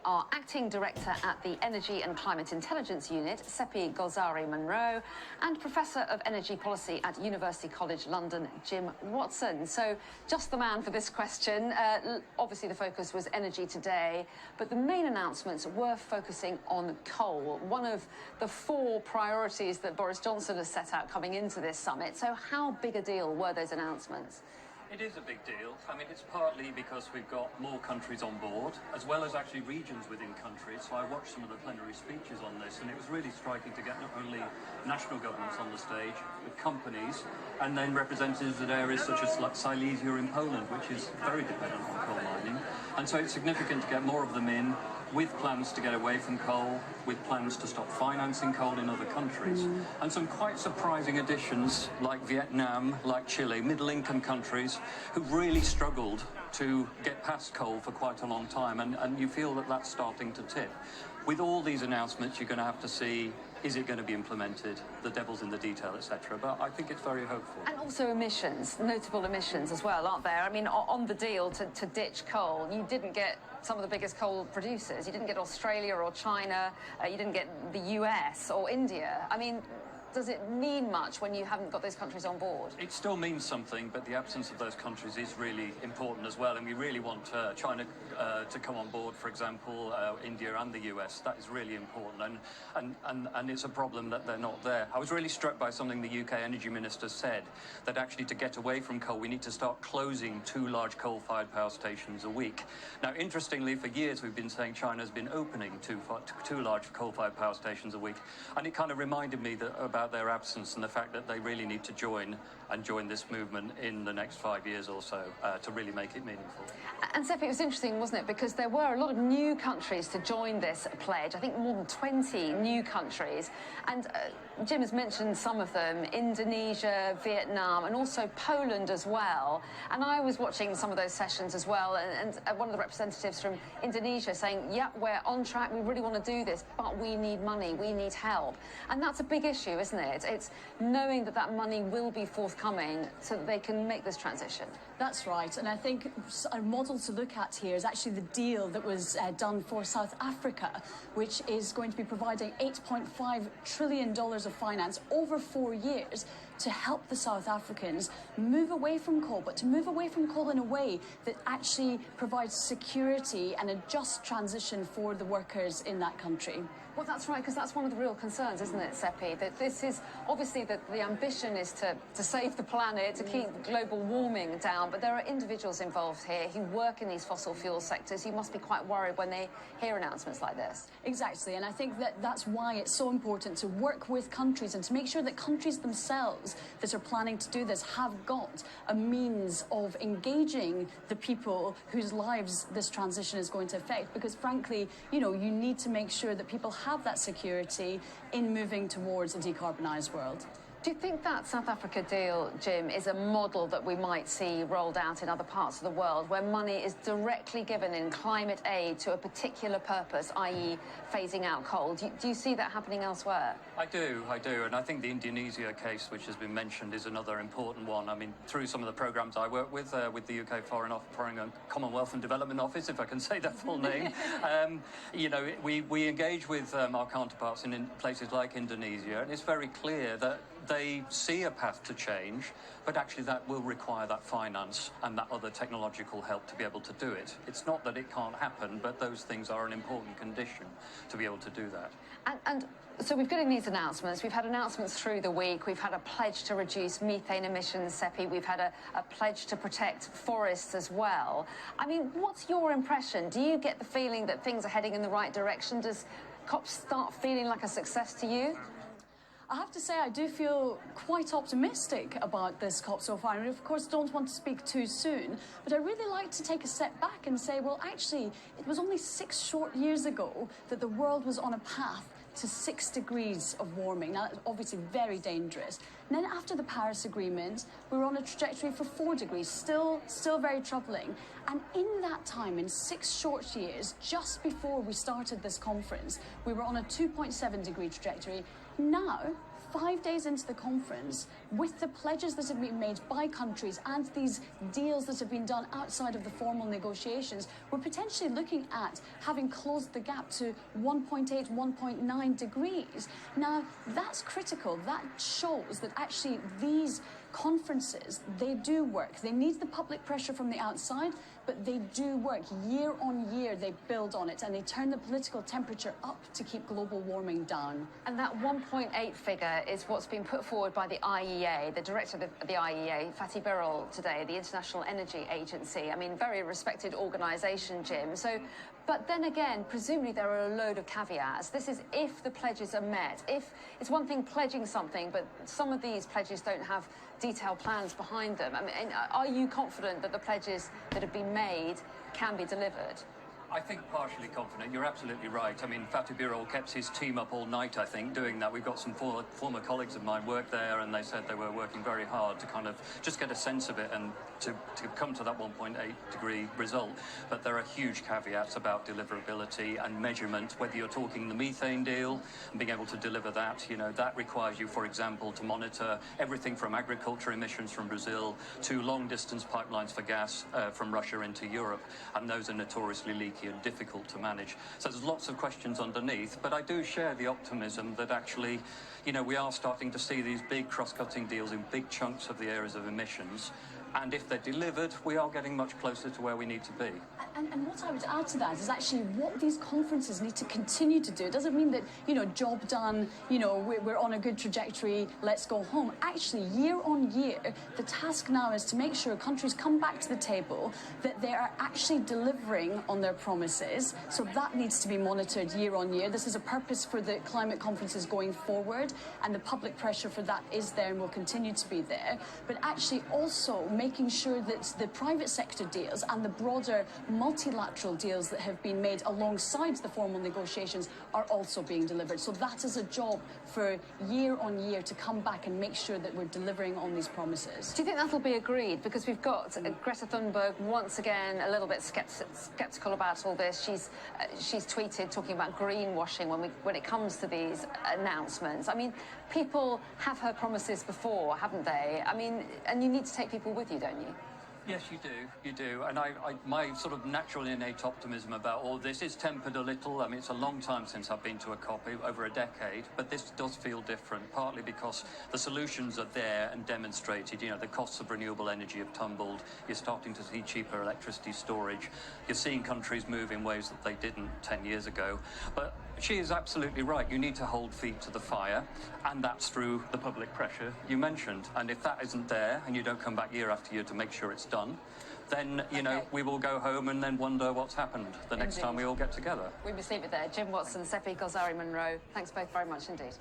our Acting Director at the Energy and Climate Intelligence Unit, Sepi Golzari-Munro, and Professor of Energy Policy at University College London, Jim Watson. So, just the man for this question. Obviously, the focus was energy today, but the main announcements were focusing on coal, one of the 4 priorities that Boris Johnson has set out coming into this summit. So, how big a deal were those announcements? It is a big deal. I mean, it's partly because we've got more countries on board, as well as actually regions within countries. So I watched some of the plenary speeches on this, and it was really striking to get not only national governments on the stage, but companies, and then representatives of areas such as like Silesia in Poland, which is very dependent on coal mining. And so it's significant to get more of them in, with plans to get away from coal, with plans to stop financing coal in other countries. And some quite surprising additions like Vietnam, like Chile, middle-income countries who've really struggled to get past coal for quite a long time, and you feel that that's starting to tip. With all these announcements, you're going to have to see, is it going to be implemented? The devil's in the detail, etc. But I think it's very hopeful. And also emissions, notable emissions as well, aren't there? I mean, on the deal to ditch coal, you didn't get some of the biggest coal producers. You didn't get Australia or China. You didn't get the US or India. I mean, does it mean much when you haven't got those countries on board? It still means something, but the absence of those countries is really important as well. And we really want China to come on board, for example, India and the US. That is really important. And it's a problem that they're not there. I was really struck by something the UK Energy Minister said, that actually to get away from coal, we need to start closing 2 large coal-fired power stations a week. Now, interestingly, for years we've been saying China's been opening 2 large coal-fired power stations a week. And it kind of reminded me about their absence and the fact that they really need to join this movement in the next 5 years or so to really make it meaningful. And Sepi, it was interesting, wasn't it? Because there were a lot of new countries to join this pledge. I think more than 20 new countries. And Jim has mentioned some of them, Indonesia, Vietnam, and also Poland as well. And I was watching some of those sessions as well, and one of the representatives from Indonesia saying, yeah, we're on track, we really want to do this, but we need money, we need help. And that's a big issue, isn't it? It's knowing that that money will be forthcoming so that they can make this transition. That's right, and I think a model to look at here is actually the deal that was done for South Africa, which is going to be providing $8.5 trillion of finance over 4 years to help the South Africans move away from coal, but to move away from coal in a way that actually provides security and a just transition for the workers in that country. Well, that's right, because that's one of the real concerns, isn't it, Sepi? That this is, obviously, that the ambition is to save the planet, to keep global warming down, but there are individuals involved here who work in these fossil fuel sectors who must be quite worried when they hear announcements like this. Exactly, and I think that that's why it's so important to work with countries and to make sure that countries themselves that are planning to do this have got a means of engaging the people whose lives this transition is going to affect, because frankly, you know, you need to make sure that people have that security in moving towards a decarbonised world. Do you think that South Africa deal, Jim, is a model that we might see rolled out in other parts of the world, where money is directly given in climate aid to a particular purpose, i.e. phasing out coal? Do you see that happening elsewhere? I do, and I think the Indonesia case, which has been mentioned, is another important one. I mean, through some of the programmes I work with the UK Foreign and Commonwealth and Development Office, if I can say that full name, you know, we engage with our counterparts in places like Indonesia, and it's very clear that they see a path to change, but actually that will require that finance and that other technological help to be able to do it. It's not that it can't happen, but those things are an important condition to be able to do that. And so we're getting these announcements. We've had announcements through the week. We've had a pledge to reduce methane emissions, Sepi. We've had a pledge to protect forests as well. I mean, what's your impression? Do you get the feeling that things are heading in the right direction? Does COP start feeling like a success to you? I have to say I do feel quite optimistic about this COP so far. And of course, don't want to speak too soon, but I really like to take a step back and say, well, actually, it was only 6 short years ago that the world was on a path to 6 degrees of warming. Now, that's obviously very dangerous. And then after the Paris Agreement, we were on a trajectory for 4 degrees, still very troubling. And in that time, in 6 short years, just before we started this conference, we were on a 2.7 degree trajectory. Now, 5 days into the conference, with the pledges that have been made by countries and these deals that have been done outside of the formal negotiations, we're potentially looking at having closed the gap to 1.8, 1.9 degrees. Now, that's critical. That shows that actually these conferences, they do work. They need the public pressure from the outside, but they do work. Year on year, they build on it, and they turn the political temperature up to keep global warming down. And that 1.8 figure is what's been put forward by the IEA, the director of the IEA, Fatih Birol, today, the International Energy Agency. I mean, very respected organisation, Jim. So, but then again, presumably there are a load of caveats. This is if the pledges are met. If it's one thing pledging something, but some of these pledges don't have detailed plans behind them. I mean, are you confident that the pledges that have been made can be delivered? I think partially confident. You're absolutely right. I mean, Fatih Birol kept his team up all night, I think, doing that. We've got some former colleagues of mine work there, and they said they were working very hard to kind of just get a sense of it and to come to that 1.8 degree result. But there are huge caveats about deliverability and measurement, whether you're talking the methane deal and being able to deliver that. You know, that requires you, for example, to monitor everything from agriculture emissions from Brazil to long-distance pipelines for gas from Russia into Europe, and those are notoriously leaky and difficult to manage. So there's lots of questions underneath, but I do share the optimism that actually, you know, we are starting to see these big cross-cutting deals in big chunks of the areas of emissions. And if they're delivered, we are getting much closer to where we need to be. And what I would add to that is actually what these conferences need to continue to do. It doesn't mean that, you know, job done, you know, we're on a good trajectory, let's go home. Actually, year on year, the task now is to make sure countries come back to the table, that they are actually delivering on their promises. So that needs to be monitored year on year. This is a purpose for the climate conferences going forward, and the public pressure for that is there and will continue to be there. But actually also making sure that the private sector deals and the broader multilateral deals that have been made alongside the formal negotiations are also being delivered. So that is a job for year on year to come back and make sure that we're delivering on these promises. Do you think that'll be agreed? Because we've got Greta Thunberg once again a little bit sceptical about all this. She's tweeted talking about greenwashing when it comes to these announcements. I mean, people have heard promises before, haven't they? I mean, and you need to take people with you, don't you? Yes, you do. And my sort of natural innate optimism about all this is tempered a little. I mean, it's a long time since I've been to a COP, over a decade, but this does feel different, partly because the solutions are there and demonstrated. You know, the costs of renewable energy have tumbled. You're starting to see cheaper electricity storage. You're seeing countries move in ways that they didn't 10 years ago. But she is absolutely right. You need to hold feet to the fire, and that's through the public pressure you mentioned. And if that isn't there, and you don't come back year after year to make sure it's done, then, you know, we will go home and then wonder what's happened the next time we all get together. We must leave it there. Jim Watson, Sepi Golzari-Munro, thanks both very much indeed.